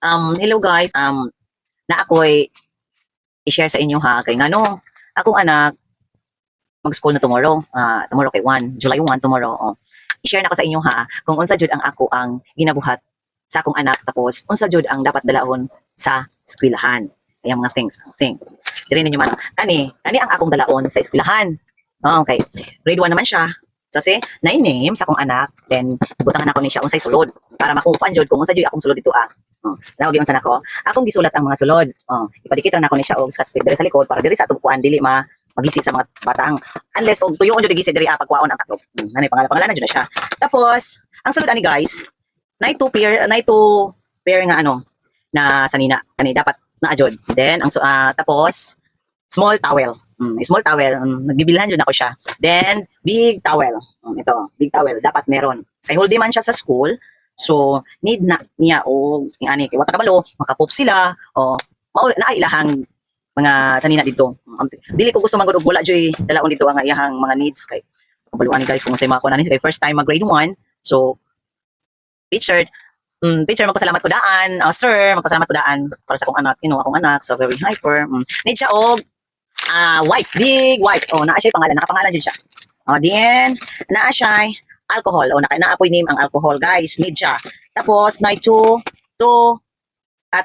Hello guys. Na ako'y i-share sa inyo ha kay ngano akong anak mag-school na tomorrow. Tomorrow kay 1, July 1 tomorrow. Oh. I-share na ko sa inyo ha kung unsa jud ang ako ang ginabuhat sa akong anak tapos unsa jud ang dapat dalahon sa eskwelahan. Kaya mga things. Diri ninyo man. Kani ang akong dalaon sa eskwelahan. Okay. Grade 1 naman siya. Kasi na-name sa akong anak, then butangan ako ni siya unsay sulod para makukuan jud kung unsa jud akong sulod dito. Nawag yun sa nako. Akong gisulat ang mga sulod. Ipadikit lang nako ni siya og scotch tape diri sa likod para diri sa atong kuan dili maglisi sa mga batang. Unless og tuyoon jud gisi diri pagkuaon ang tatlo. Nanay pangalanan jud na siya. Tapos, ang sulod ani guys, nay two pair nga na sanina kani dapat naa jud. Then tapos small towel. Small towel, nagbibilhan jud ako siya. Then big towel. Ito, big towel dapat meron. Kay hold man siya sa school. So, need na niya o ani kay wata kabalo, makapop sila o naay ilahang mga sanina dito. Dili ko gusto magud og wala joy dalaon dito ang iyahang mga needs kay kabaluan guys kung say mako na ni kay first time mag grade 1. So, teacher magpasalamat ko daan. Sir, magpasalamat ko daan para sa akong anak, akong anak so very hyper. Need siya og wipes, big wipes. Naa siya pangalan, nakapangalan jud siya. Then naa siya alcohol. Naapoy name ang alcohol, guys. Need siya. Tapos, na two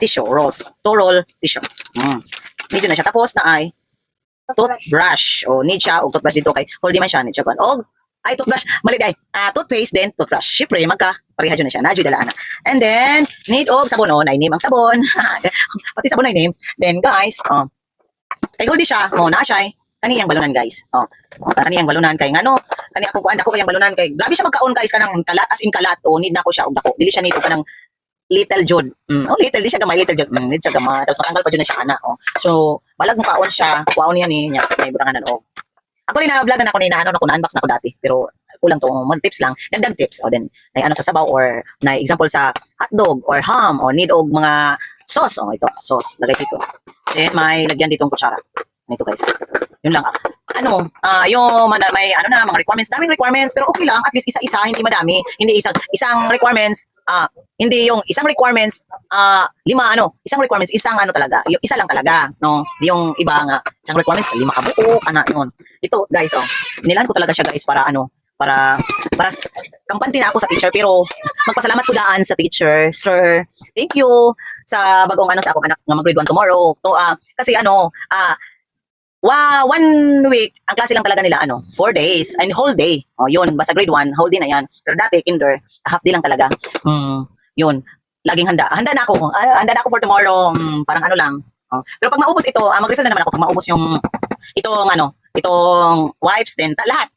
tissue rolls. 2 roll tissue. Need na siya. Tapos, na ay toothbrush. Need siya. O toothbrush dito kay hold man siya. Need siya. Toothbrush. Mali ay. Toothpaste, then toothbrush. Siyempre, pareha dyan na siya. Nadyo dala na. And then, need og sabon. Na-name ang sabon. Pati sabon na-name. Then, guys, kay hold siya. Na siya. Kaniyang balunan guys. Kaniyang balunan kay ngano? Kani ako kuan ako kayang balunan kay grabe siya magkaon guys kanang kalat as in kalat need na ko siya og dako. Dili siya nito kanang little jud. Little di siya gamay little jud. Need siya gamay tapos matanggal pa jud na siya ana. So balag mo kaon siya. Kuaon niya ni nya may butanganan og. Ako rin na-vlog na ako ni na-unbox na ako dati pero kulang to mga tips lang. Dagdag tips o then ay sa sabaw or na example sa hotdog or ham o need og mga sauce ito sauce lagay dito. Then may lagyan ditong kutsara. Ito guys. Yun lang. Yung may mga requirements, daming requirements, pero okay lang, at least isa-isa, hindi madami. Hindi isang requirements, hindi yung isang requirements, isang requirements, talaga, yung isa lang talaga, no? Yung iba nga, isang requirements, 5 kabuo, yun. Ito, guys, nilahan ko talaga siya, guys, para kampante na ako sa teacher, pero magpasalamat ko daan sa teacher, sir, thank you, sa bagong sa akong anak nga mag-grade 1 tomorrow. Kasi 1 week, ang klase lang talaga nila, 4 days, and whole day. Yun, basta grade 1, whole day na yan. Pero dati, kinder, half day lang talaga. Yun, laging handa. Handa na ako. Handa na ako for tomorrow. Parang lang. Pero pag maubos ito, mag-refill na naman ako. Pag maubos itong wipes din, lahat.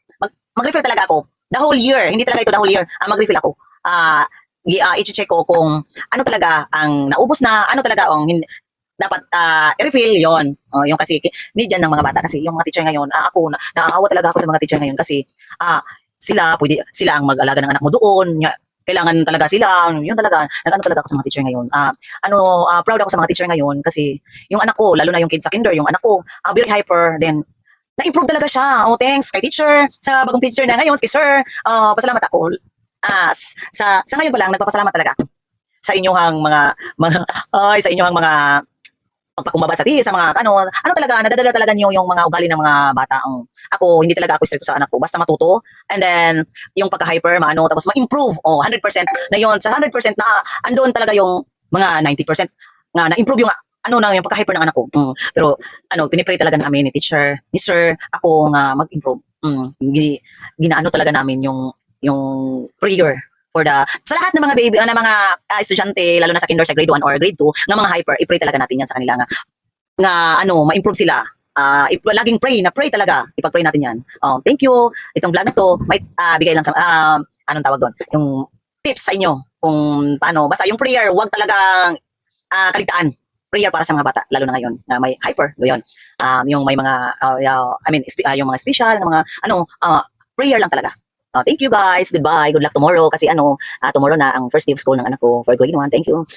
Mag-refill talaga ako. The whole year. Hindi talaga ito the whole year. Mag-refill ako. I-check ko kung ano talaga ang naubos na, ano talaga ang dapat i-refill yon. Yung kasi need yan ng mga bata kasi yung mga teacher ngayon, ako naaawa talaga ako sa mga teacher ngayon kasi sila ang mag-alaga ng anak mo doon. Kailangan talaga sila, yun talaga, talaga ako sa mga teacher ngayon. Proud ako sa mga teacher ngayon kasi yung anak ko, lalo na yung kid sa kinder, yung anak ko, very hyper, then na-improve talaga siya. Thanks kay teacher, sa bagong teacher na ngayon, si sir, pasalamat ako. Sa ngayon pa lang, nagpapasalamat talaga ako sa inyong mga pagpakumbaba sa mga talaga nadadala talaga niyo yung mga ugali ng mga bata. Ako hindi talaga ako stricto sa anak ko basta matuto and then yung pagka-hyper tapos ma-improve 100% na yon sa 100% na andon talaga yung mga 90% nga na-improve yung yung pagka-hyper ng anak ko. Pero pinipray talaga namin ni teacher ni sir ako nga mag-improve. Ginaano talaga namin yung prayer for sa lahat ng mga baby, mga estudyante, lalo na sa kinder, sa grade 1 or grade 2, ng mga hyper, i-pray talaga natin yan sa kanila nga ma-improve sila. Laging pray talaga. Ipag-pray natin yan. Thank you. Itong vlog na to, may bigay lang sa, anong tawag doon? Yung tips sa inyo kung paano. Basta yung prayer, huwag talagang kaligtaan. Prayer para sa mga bata, lalo na ngayon, na may hyper, yun. Yung may mga, yung mga special, mga, prayer lang talaga. Thank you guys. Goodbye. Good luck tomorrow. Kasi tomorrow na ang first day of school ng anak ko for grade 1. Thank you.